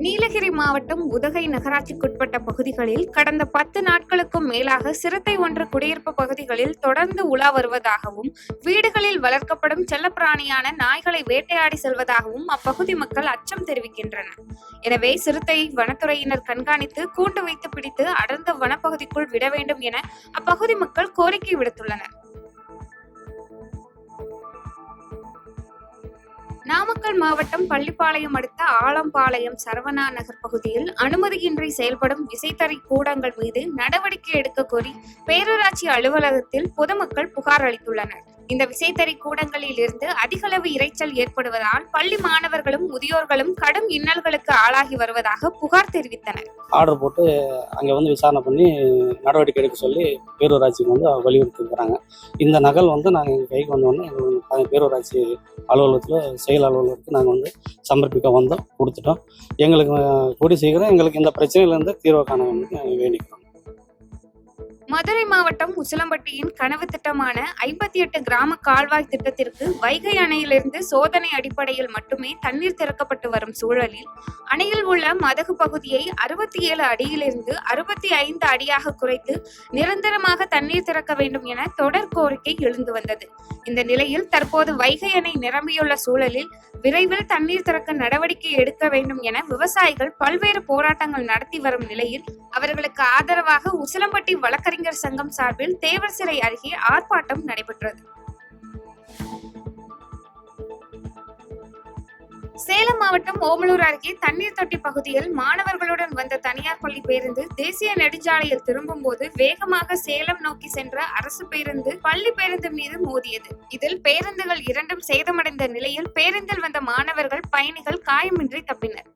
நீலகிரி மாவட்டம் உதகை நகராட்சிக்குட்பட்ட பகுதிகளில் கடந்த 10 நாட்களுக்கும் மேலாக சிறுத்தை ஒன்று குடியிருப்பு பகுதிகளில் தொடர்ந்து உலா வருவதாகவும் வீடுகளில் வளர்க்கப்படும் செல்லப்பிராணியான நாய்களை வேட்டையாடி செல்வதாகவும் அப்பகுதி மக்கள் அச்சம் தெரிவிக்கின்றனர். எனவே சிறுத்தையை வனத்துறையினர் கண்காணித்து கூண்டு வைத்து பிடித்து அடர்ந்த வனப்பகுதிக்குள் விட வேண்டும் என அப்பகுதி மக்கள் கோரிக்கை விடுத்துள்ளனர். நாமக்கல் மாவட்டம் பள்ளிப்பாளையம் அடுத்த ஆலம்பாளையம் சரவணா நகர் பகுதியில் அனுமதியின்றி செயல்படும் விசைத்தறி கூடங்கள் மீது நடவடிக்கை எடுக்க கோரி பேரூராட்சி அலுவலகத்தில் பொதுமக்கள் புகார் அளித்துள்ளனர். இந்த விசைத்தறி கூடங்களில் இருந்து அதிகளவு இரைச்சல் ஏற்படுவதால் பள்ளி மாணவர்களும் முதியோர்களும் கடும் இன்னல்களுக்கு ஆளாகி வருவதாக புகார் தெரிவித்தனர். ஆர்டர் போட்டு அங்கே விசாரணை பண்ணி நடவடிக்கை எடுக்க சொல்லி பேரூராட்சிக்கு வலியுறுத்திருக்கிறாங்க. இந்த நகல் நாங்கள் எங்கள் கைக்கு வந்தோடனே எங்களுக்கு பேரூராட்சி அலுவலகத்தில் செயல் அலுவலகத்துக்கு நாங்கள் சமர்ப்பிக்க கொடுத்துட்டோம். எங்களுக்கு கூடி சீக்கிரம் எங்களுக்கு இந்த பிரச்சனையிலேருந்து தீர்வு காண வேண்டிக்கிறோம். மதுரை மாவட்டம் உசிலம்பட்டியின் கனவு திட்டமான 58 கிராம கால்வாய் திட்டத்திற்கு வைகை அணையிலிருந்து சோதனை அடிப்படையில் மட்டுமே தண்ணீர் திறக்கப்பட்டு வரும் சூழலில் அணையில் உள்ள மதகு பகுதியை 67 அடியிலிருந்து 65 அடியாக குறைத்து நிரந்தரமாக தண்ணீர் திறக்க வேண்டும் என தொடர் கோரிக்கை எழுந்து வந்தது. இந்த நிலையில் தற்போது வைகை அணை நிரம்பியுள்ள சூழலில் விரைவில் தண்ணீர் திறக்க நடவடிக்கை எடுக்க வேண்டும் என விவசாயிகள் பல்வேறு போராட்டங்கள் நடத்தி வரும் நிலையில் அவர்களுக்கு ஆதரவாக உசிலம்பட்டி வழக்கறிஞர் சங்கம் சார்பில் தேவர் சிலை அருகே ஆர்ப்பாட்டம் நடைபெற்றது. சேலம் மாவட்டம் ஓமலூர் அருகே தண்ணீர் தொட்டி பகுதியில் மாணவர்களுடன் வந்த தனியார் பள்ளி பேருந்து தேசிய நெடுஞ்சாலையில் திரும்பும் போது வேகமாக சேலம் நோக்கி சென்ற அரசு பேருந்து பள்ளி பேருந்து மீது மோதியது. இதில் பேருந்துகள் இரண்டும் சேதமடைந்த நிலையில் பேருந்தில் வந்த மாணவர்கள் பயணிகள் காயமின்றி தப்பினர்.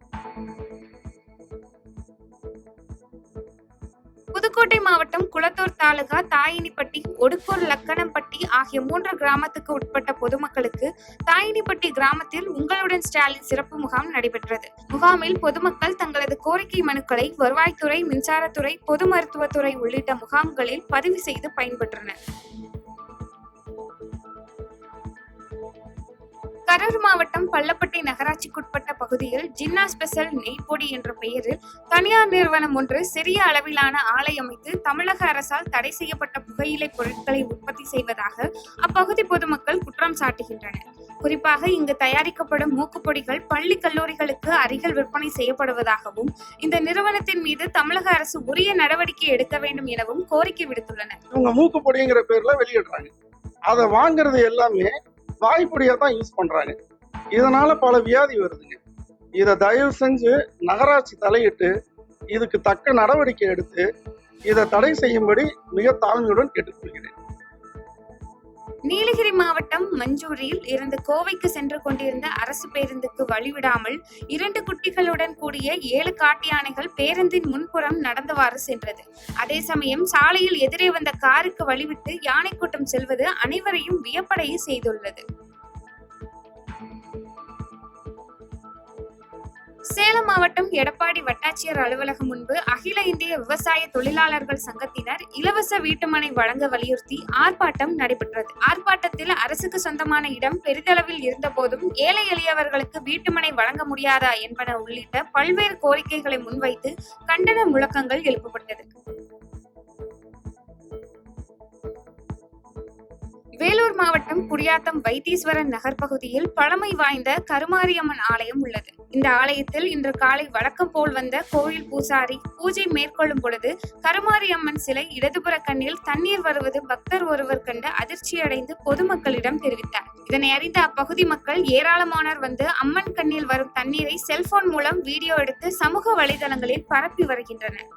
புதுக்கோட்டை மாவட்டம் குளத்தூர் தாலுகா தாயினிப்பட்டி, ஒடுக்கூர், லக்கனம்பட்டி ஆகிய 3 கிராமத்துக்கு உட்பட்ட பொதுமக்களுக்கு தாயினிப்பட்டி கிராமத்தில் உங்களுடன் ஸ்டாலின் சிறப்பு முகாம் நடைபெற்றது. முகாமில் பொதுமக்கள் தங்களது கோரிக்கை மனுக்களை வருவாய்த்துறை, மின்சாரத்துறை, பொது மருத்துவத்துறை உள்ளிட்ட முகாம்களில் பதிவு செய்து பயன்பெற்றனர். கரூர் மாவட்டம் பள்ளப்பட்டி நகராட்சிக்குட்பட்ட பகுதியில் ஜின்னா ஸ்பெஷல் நெய் பொடி என்ற பெயரில் தனியார் நிறுவனம் ஒன்று சிறிய அளவிலான ஆலை அமைத்து தமிழக அரசால் தடை செய்யப்பட்ட புகையிலை பொருட்களை உற்பத்தி செய்வதாக அப்பகுதி பொதுமக்கள் குற்றம் சாட்டுகின்றனர். குறிப்பாக இங்கு தயாரிக்கப்படும் மூக்குப்பொடிகள் பள்ளி கல்லூரிகளுக்கு அருகில் விற்பனை செய்யப்படுவதாகவும் இந்த நிறுவனத்தின் மீது தமிழக அரசு உரிய நடவடிக்கை எடுக்க வேண்டும் எனவும் கோரிக்கை விடுத்துள்ளனர். இவங்க மூக்குப்பொடிங்கிற பேர்ல வெளியிடுறாங்க. அதை வாங்குறது எல்லாமே வாய்ப்பொடியா தான் யூஸ் பண்றாங்க. இதனால பல வியாதி வருதுங்க. இதை தயவு செஞ்சு நகராட்சி தலையிட்டு இதுக்கு தக்க நடவடிக்கை எடுத்து இதை தடை செய்யும்படி மிக தாழ்மையுடன் கேட்டுக்கொள்கிறேன். நீலகிரி மாவட்டம் மஞ்சூரில் இருந்து கோவைக்கு சென்று கொண்டிருந்த அரசு பேருந்துக்கு வழிவிடாமல் 2 குட்டிகளுடன் கூடிய 7 காட்டு யானைகள் பேருந்தின் முன்புறம் நடந்தவாறு சென்றது. அதே சமயம் சாலையில் எதிரே வந்த காருக்கு வழிவிட்டு யானை கூட்டம் செல்வது அனைவரையும் வியப்படைய செய்துள்ளது. சேலம் மாவட்டம் எடப்பாடி வட்டாட்சியர் அலுவலகம் முன்பு அகில இந்திய விவசாய தொழிலாளர்கள் சங்கத்தினர் இலவச வீட்டுமனை வழங்க வலியுறுத்தி ஆர்ப்பாட்டம் நடைபெற்றது. ஆர்ப்பாட்டத்தில் அரசுக்கு சொந்தமான இடம் பெரிதளவில் இருந்த போதும் ஏழை எளியவர்களுக்கு வீட்டுமனை வழங்க முடியாதா என்பன உள்ளிட்ட பல்வேறு கோரிக்கைகளை முன்வைத்து கண்டன முழக்கங்கள் எழுப்பப்பட்டது. வேலூர் மாவட்டம் குடியாத்தம் வைத்தீஸ்வரன் நகர் பகுதியில் பழமை வாய்ந்த கருமாரியம்மன் ஆலயம் உள்ளது. இந்த ஆலயத்தில் இன்று காலை வழக்கம் போல் வந்த கோயில் பூசாரி பூஜை மேற்கொள்ளும் பொழுது கருமாரியம்மன் சிலை இடதுபுற கண்ணில் தண்ணீர் வருவது பக்தர் ஒருவர் கண்டு அதிர்ச்சியடைந்து பொதுமக்களிடம் தெரிவித்தார். இதனை அறிந்த அப்பகுதி மக்கள் ஏராளமானோர் வந்து அம்மன் கண்ணில் வரும் தண்ணீரை செல்போன் மூலம் வீடியோ எடுத்து சமூக வலைதளங்களில் பரப்பி வருகின்றனர்.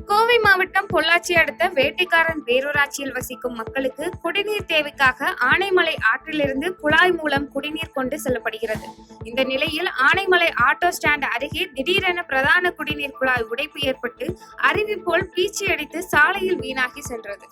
கோவை மாவட்டம் பொள்ளாச்சி அடுத்த வேட்டைக்காரன் பேரூராட்சியில் வசிக்கும் மக்களுக்கு குடிநீர் தேவைக்காக ஆனைமலை ஆற்றிலிருந்து குழாய் மூலம் குடிநீர் கொண்டு செல்லப்படுகிறது. இந்த நிலையில் ஆனைமலை ஆட்டோ ஸ்டாண்ட் அருகே திடீரென பிரதான குடிநீர் குழாய் உடைப்பு ஏற்பட்டு அருவி போல் பீச்சி அடித்து சாலையில் வீணாகி சென்றது.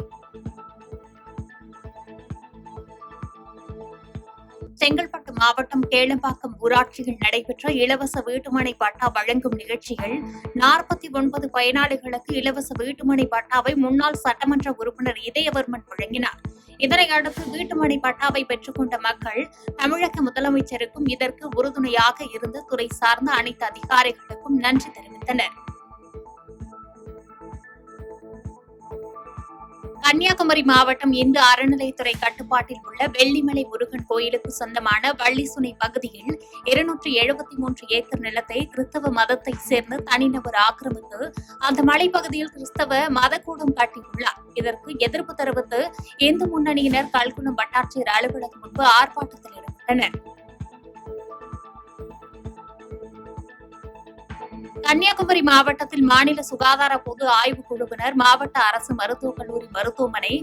செங்கல்பட்டு மாவட்டம் கேளம்பாக்கம் ஊராட்சியில் நடைபெற்ற இலவச வீட்டுமனை பட்டா வழங்கும் நிகழ்ச்சியில் 49 பயனாளிகளுக்கு இலவச வீட்டுமனை பட்டாவை முன்னாள் சட்டமன்ற உறுப்பினர் இதயவர்மன் வழங்கினார். இதனை அடுத்து வீட்டுமனை பட்டாவை பெற்றுக்கொண்ட மக்கள் தமிழக முதலமைச்சருக்கும் இதற்கு உறுதுணையாக இருந்த துறை சார்ந்த அனைத்து அதிகாரிகளுக்கும் நன்றி தெரிவித்தனர். கன்னியாகுமரி மாவட்டம் இந்து அறநிலையத்துறை கட்டுப்பாட்டில் உள்ள வெள்ளிமலை முருகன் கோயிலுக்கு சொந்தமான வள்ளிசுனை பகுதியில் 273 ஏக்கர் நிலத்தை கிறிஸ்தவ மதத்தை சேர்ந்த தனிநபர் ஆக்கிரமித்து அந்த மலைப்பகுதியில் கிறிஸ்தவ மதக்கூடம் கட்டியுள்ளார். இதற்கு எதிர்ப்பு தெரிவித்து இந்து முன்னணியினர் கல்குளம் வட்டாட்சியர் அலுவலகம் முன்பு ஆர்ப்பாட்டத்தில் ஈடுபட்டனர். கன்னியாகுமரி மாவட்டத்தில் மாநில சுகாதார பொது ஆய்வுக் குழுவினர் மாவட்ட அரசு மருத்துவக் கல்லூரி மருத்துவமனை,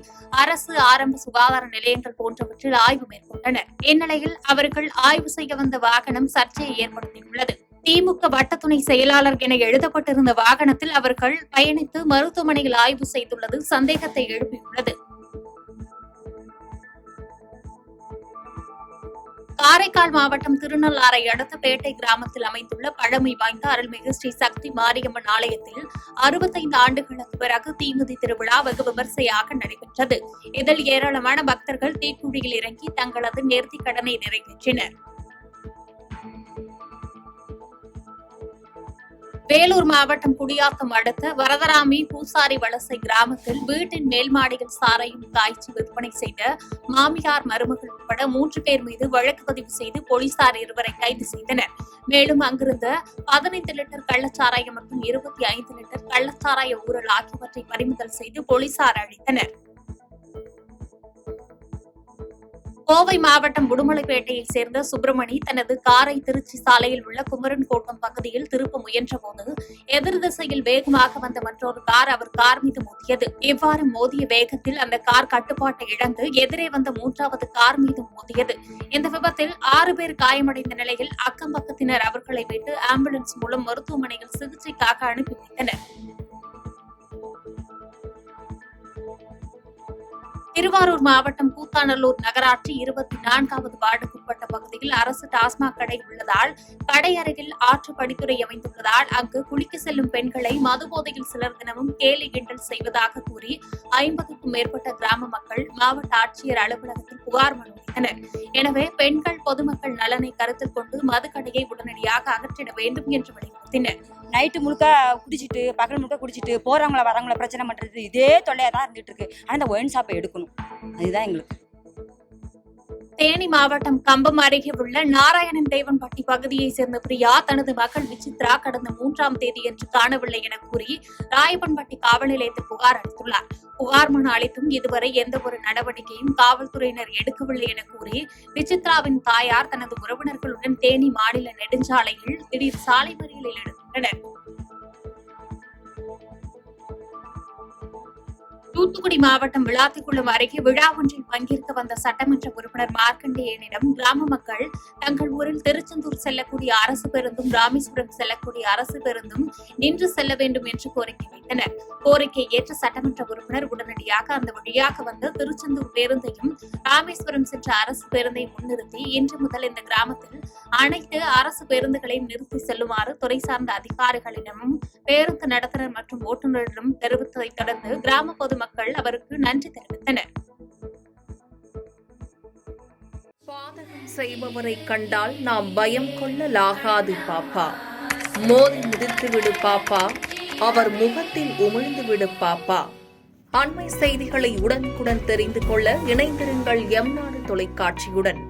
அரசு ஆரம்ப சுகாதார நிலையங்கள் போன்றவற்றில் ஆய்வு மேற்கொண்டனர். இந்நிலையில் அவர்கள் ஆய்வு செய்ய வந்த வாகனம் சர்ச்சையை ஏற்படுத்தியுள்ளது. திமுக வட்டத்துணை செயலாளர் என எழுதப்பட்டிருந்த வாகனத்தில் அவர்கள் பயணித்து மருத்துவமனையில் ஆய்வு செய்துள்ளது சந்தேகத்தை எழுப்பியுள்ளது. காரைக்கால் மாவட்டம் திருநள்ளாறை அடுத்த பேட்டை கிராமத்தில் அமைந்துள்ள பழமை வாய்ந்த அருள்மிகு ஸ்ரீ சக்தி மாரியம்மன் ஆலயத்தில் 65 ஆண்டுகளுக்கு பிறகு தீமிதி திருவிழா வெகு விமர்சையாக நடைபெற்றது. இதில் ஏராளமான பக்தர்கள் தீக்குழியில் இறங்கி தங்களது நேர்த்திக் கடனை நிறைவேற்றினர். வேலூர் மாவட்டம் குடியாத்தம் அடுத்த வரதராமி பூசாரி வலசை கிராமத்தில் வீட்டின் மேல் மாடியில் சாராயம் காய்ச்சி விற்பனை செய்த மாமியார், மருமகள் உட்பட 3 பேர் மீது வழக்கு பதிவு செய்து போலீசார் 2 கைது செய்தனர். மேலும் அங்கிருந்த 15 லிட்டர் கள்ளச்சாராயம் மற்றும் 25 லிட்டர் கள்ளச்சாராய ஊறல் ஆகியவற்றை பறிமுதல் செய்து போலீசார் அழித்தனர். கோவை மாவட்டம் உடுமலைப்பேட்டையைச் சேர்ந்த சுப்பிரமணி தனது காரை திருச்சி சாலையில் உள்ள குமரன் கோட்டம் பகுதியில் திருப்ப முயன்றபோது எதிர் திசையில் வேகமாக வந்த மற்றொரு கார் அவர் கார் மீது மோதியது. இவ்வாறு மோதிய வேகத்தில் அந்த கார் கட்டுப்பாட்டை இழந்து எதிரே வந்த 3வது கார் மீது மோதியது. இந்த விபத்தில் 6 பேர் காயமடைந்த நிலையில் அக்கம் பக்கத்தினர் அவர்களை மீட்டு ஆம்புலன்ஸ் மூலம் மருத்துவமனையில் சிகிச்சைக்காக அனுப்பி வைத்தனர். திருவாரூர் மாவட்டம் கூத்தாநல்லூர் நகராட்சி 24வது வார்டுக்குட்பட்ட பகுதியில் அரசு டாஸ்மாக் கடை உள்ளதால் கடை அருகில் ஆற்று படித்துறை அமைந்துள்ளதால் அங்கு குளிக்க செல்லும் பெண்களை மதுபோதையில் சிலர் தினமும் கேலி கிண்டல் செய்வதாக கூறி 50க்கும் மேற்பட்ட கிராம மக்கள் மாவட்ட ஆட்சியர் அலுவலகத்தில் புகார் மனு அளித்தனர். எனவே பெண்கள் பொதுமக்கள் நலனை கருத்தில் கொண்டு மதுக்கடையை உடனடியாக அகற்றிட வேண்டும் என்று வலியுறுத்தினர். நைட்டு முழுக்க குடிச்சிட்டு பகல் முழுக்க குடிச்சிட்டு போறவங்கள வரவங்கள பிரச்சனை பண்றது இதே தொல்லையா தான் இருந்துட்டு இருக்கு. ஆனா இந்த ஒயின் ஷாப்பை எடுக்கணும், அதுதான் எங்களுக்கு. தேனி மாவட்டம் கம்பம் அருகே உள்ள நாராயணன் தேவன்பட்டி பகுதியைச் சேர்ந்த பிரியா தனது மகள் விசித்ரா கடந்த 3ஆம் தேதியன்று காணவில்லை என கூறி ராயப்பன்பட்டி காவல் நிலையத்தில் புகார் அளித்துள்ளார். புகார் மனு அளித்தும் இதுவரை எந்தவொரு நடவடிக்கையும் காவல்துறையினர் எடுக்கவில்லை என கூறி விசித்ராவின் தாயார் தனது உறவினர்களுடன் தேனி மாநில நெடுஞ்சாலையில் திடீர் சாலை மறியலில் ஈடுபட்டனர். தூத்துக்குடி மாவட்டம் விளாத்திக்குளம் அருகே விழா ஒன்றில் பங்கேற்க வந்த சட்டமன்ற உறுப்பினர் மார்க்கண்டேயனிடம் கிராம மக்கள் தங்கள் ஊரில் திருச்செந்தூர் செல்லக்கூடிய அரசு பேருந்தும் ராமேஸ்வரம் செல்லக்கூடிய அரசு பேருந்தும் நின்று செல்ல வேண்டும் என்று கோரிக்கை வைத்தனர். கோரிக்கை ஏற்ற சட்டமன்ற உறுப்பினர் உடனடியாக அந்த வழியாக வந்து திருச்செந்தூர் பேருந்தையும் ராமேஸ்வரம் சென்ற அரசு பேருந்தை முன்னிறுத்தி இன்று முதல் இந்த கிராமத்தில் அனைத்து அரசு பேருந்துகளையும் நிறுத்தி செல்லுமாறு துறை சார்ந்த அதிகாரிகளிடமும் பேருந்து நடத்துனர் மற்றும் ஓட்டுநரிடம் தெரிவித்ததைத் தொடர்ந்து கிராம பொதுமக்கள் அவருக்கு நன்றி தெரிவித்தனர். பாதகம் செய்பவரை கண்டால் நாம் பயம் கொள்ளலாகாது பாப்பா. மோதி மிதித்து விடு பாப்பா, அவர் முகத்தில் உமிழ்ந்து விடு பாப்பா. அண்மை செய்திகளை உடனுக்குடன் தெரிந்து கொள்ள இணைந்திருங்கள் எம் நாடு தொலைக்காட்சியுடன்.